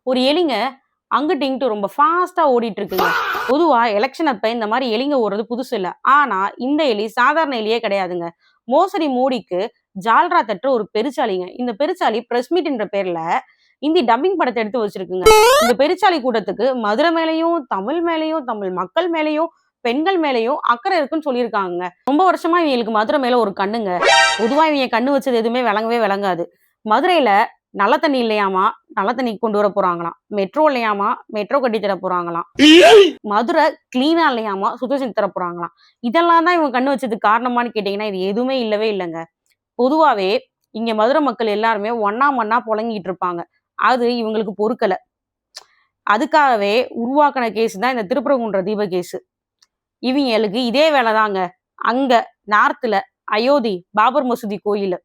ஒரு எலிங்க அங்கிட்டு இங்கிட்டு ரொம்ப ஃபாஸ்டா ஓடிட்டு இருக்குங்க. பொதுவா எலெக்ஷன் அப்ப இந்த மாதிரி எலிங்க ஓடுறது புதுசு இல்ல. ஆனா இந்த எலி சாதாரண எலியே கிடையாதுங்க. மோசடி மோடிக்கு ஜால்ரா தட்டுற ஒரு பெருச்சாளிங்க. இந்த பெருச்சாளி பிரஸ் மீட்ன்ற பேர்ல இந்தி டப்பிங் படத்தை எடுத்து வச்சிருக்குங்க. இந்த பெருச்சாளி கூட்டத்துக்கு மதுரை மேலயும், தமிழ் மேலயும், தமிழ் மக்கள் மேலயும், பெண்கள் மேலயும் அக்கறை இருக்குன்னு சொல்லியிருக்காங்க. ரொம்ப வருஷமா இவங்களுக்கு மதுரை மேல ஒரு கண்ணுங்க. பொதுவா இவங்க கண்ணு வச்சது எதுவுமே விளங்கவே விளங்காது. மதுரையில நல்ல தண்ணி இல்லையாமா, நல்ல தண்ணி கொண்டு வர போறாங்களாம். மெட்ரோ இல்லையாமா, மெட்ரோ கட்டி தர போறாங்களாம். மதுரை கிளீனா இல்லையாமா, சுத்தம் செஞ்சு தர போறாங்களாம். இதெல்லாம் தான் இவங்க கண்ணு வச்சதுக்கு காரணமான்னு கேட்டீங்கன்னா, இது எதுவுமே இல்லவே இல்லைங்க. பொதுவாவே இங்க மதுரை மக்கள் எல்லாருமே ஒண்ணா மண்ணா புழங்கிட்டு இருப்பாங்க. அது இவங்களுக்கு பொறுக்கல. அதுக்காகவே உருவாக்குன கேஸ் தான் இந்த திருப்பரங்குன்ற தீப கேஸ். இவங்களுக்கு இதே வேலைதாங்க. அங்க நார்த்ல அயோத்தி பாபர் மசூதி கோயில்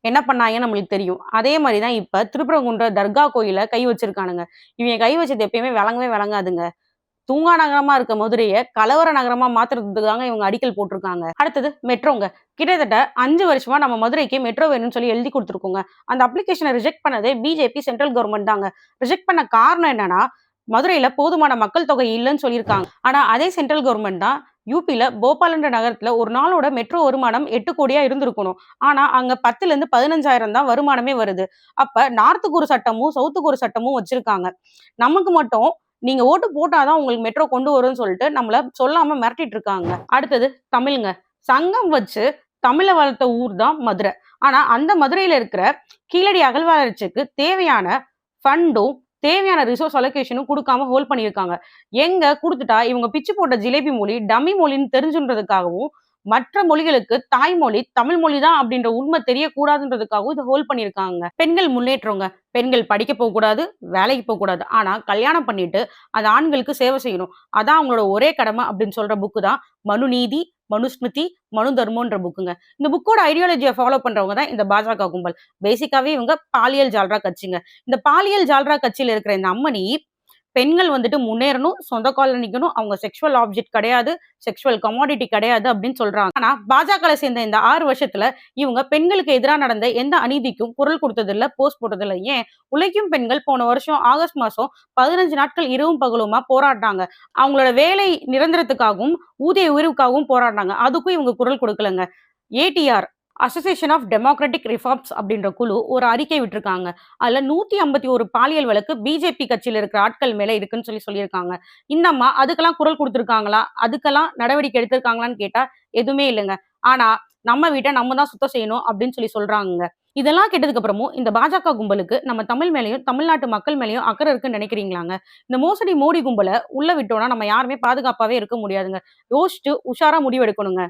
என்ன பண்ணாங்கன்னு நம்மளுக்கு தெரியும். அதே மாதிரி தான் இப்ப திருப்பரங்குன்ற தர்கா கோயில கை வச்சிருக்கானுங்க. இவங்க கை வச்சது எப்பயுமே விளங்கவே விளங்காதுங்க. தூங்கா நகரமா இருக்க மதுரைய கலவர நகரமா மாத்துறதுக்காக இவங்க அடிக்கல் போட்டிருக்காங்க. அடுத்தது மெட்ரோங்க. கிட்டத்தட்ட 5 வருஷமா நம்ம மதுரைக்கு மெட்ரோ வேணும்னு சொல்லி எழுதி கொடுத்துருக்கோங்க. அந்த அப்ளிகேஷனை ரிஜெக்ட் பண்ணதே பிஜேபி சென்ட்ரல் கவர்மெண்ட் தாங்க. ரிஜெக்ட் பண்ண காரணம் என்னன்னா, மதுரையில போதுமான மக்கள் தொகை இல்லைன்னு சொல்லியிருக்காங்க. ஆனா அதே சென்ட்ரல் கவர்மெண்ட் தான் யூபில போபால்ன்ற நகரத்துல ஒரு நாளோட மெட்ரோ வருமானம் 8 கோடியா இருந்திருக்கணும். ஆனா அங்க 10ல இருந்து 15,000 தான் வருமானமே வருது. அப்ப நார்த்துக்கு ஒரு சட்டமும் சவுத்துக்கு ஒரு சட்டமும் வச்சிருக்காங்க. நமக்கு மட்டும் நீங்க ஓட்டு போட்டாதான் உங்களுக்கு மெட்ரோ கொண்டு வரும்னு சொல்லிட்டு நம்மள சொல்லாம மிரட்டிட்டு இருக்காங்க. அடுத்தது தமிழ்ங்க. சங்கம் வச்சு தமிழ வளர்த்த ஊர் தான் மதுரை. ஆனா அந்த மதுரையில இருக்கிற கீழடி அகழ்வாராய்ச்சிக்கு தேவையான ஃபண்டும் தேவையான ரிசோர்ஸ் அலோகேஷனும் கொடுக்காம ஹோல்ட் பண்ணியிருக்காங்க. எங்க கொடுத்துட்டா இவங்க பிச்சு போட்ட ஜிலேபி மொழி டம்மி மொழின்னு தெரிஞ்சுன்றதுக்காகவும், மற்ற மொழிகளுக்கு தாய்மொழி தமிழ் மொழி தான் அப்படின்ற உண்மை தெரியக்கூடாதுன்றதுக்காகவும் இதை ஹோல்ட் பண்ணியிருக்காங்க. பெண்கள் முன்னேற்றங்க. பெண்கள் படிக்க போகக்கூடாது, வேலைக்கு போகக்கூடாது. ஆனா கல்யாணம் பண்ணிட்டு அந்த ஆண்களுக்கு சேவை செய்யணும். அதான் அவங்களோட ஒரே கடமை அப்படின்னு சொல்ற புக்கு தான் மனுநீதி, மனுஸ்மிருதி, மனு தர்மம்ன்ற புக்குங்க. இந்த புக்கோட ஐடியாலஜியை ஃபாலோ பண்றவங்க தான் இந்த பாஜக கும்பல். பேசிக்காவே இவங்க பாலியல் ஜால்ரா கட்சிங்க. இந்த பாலியல் ஜால்ரா கட்சியில இருக்கிற இந்த அம்மணி பெண்கள் வந்துட்டு முன்னேறணும், சொந்த கால்ல நிக்கணும், அவங்க செக்ஷுவல் ஆப்ஜெக்ட் கிடையாது, செக்ஷுவல் கமாடிட்டி கிடையாது அப்படின்னு சொல்றாங்க. ஆனா பாஜகல சேர்ந்த இந்த 6 வருஷத்துல இவங்க பெண்களுக்கு எதிராக நடந்த எந்த அநீதிக்கும் குரல் கொடுத்ததில்ல, போஸ்ட் போட்டதில்ல. ஏன் உழைக்கும் பெண்கள் போன வருஷம் ஆகஸ்ட் மாசம் 15 நாட்கள் இரவும் பகலுமா போராட்டாங்க. அவங்களோட வேலை நிரந்தரத்துக்காகவும் ஊதிய உயர்வுக்காகவும் போராடினாங்க. அதுக்கும் இவங்க குரல் கொடுக்கலங்க. ADR association of democratic reforms அப்படின்ற குழு ஒரு அறிக்கை விட்டுருக்காங்க. அதுல 151 பாலியல் வழக்கு பிஜேபி கட்சியில இருக்கிற ஆட்கள் மேல இருக்குன்னு சொல்லியிருக்காங்க. இந்த அம்மா அதுக்கெல்லாம் குரல் கொடுத்திருக்காங்களா, அதுக்கெல்லாம் நடவடிக்கை எடுத்திருக்காங்களான்னு கேட்டா எதுவுமே இல்லைங்க. ஆனா நம்ம வீட்டை நம்ம தான் சுத்தம் செய்யணும் அப்படின்னு சொல்றாங்க. இதெல்லாம் கேட்டதுக்கு அப்புறமும் இந்த பாஜக கும்பலுக்கு நம்ம தமிழ் மேலையும் தமிழ்நாட்டு மக்கள் மேலையும் அக்கறை இருக்குன்னு நினைக்கிறீங்களாங்க? இந்த மோசடி மோடி கும்பலை உள்ள விட்டோம்னா நம்ம யாருமே பாதுகாப்பாவே இருக்க முடியாதுங்க. யோசிச்சு உஷாரா முடிவு எடுக்கணுங்க.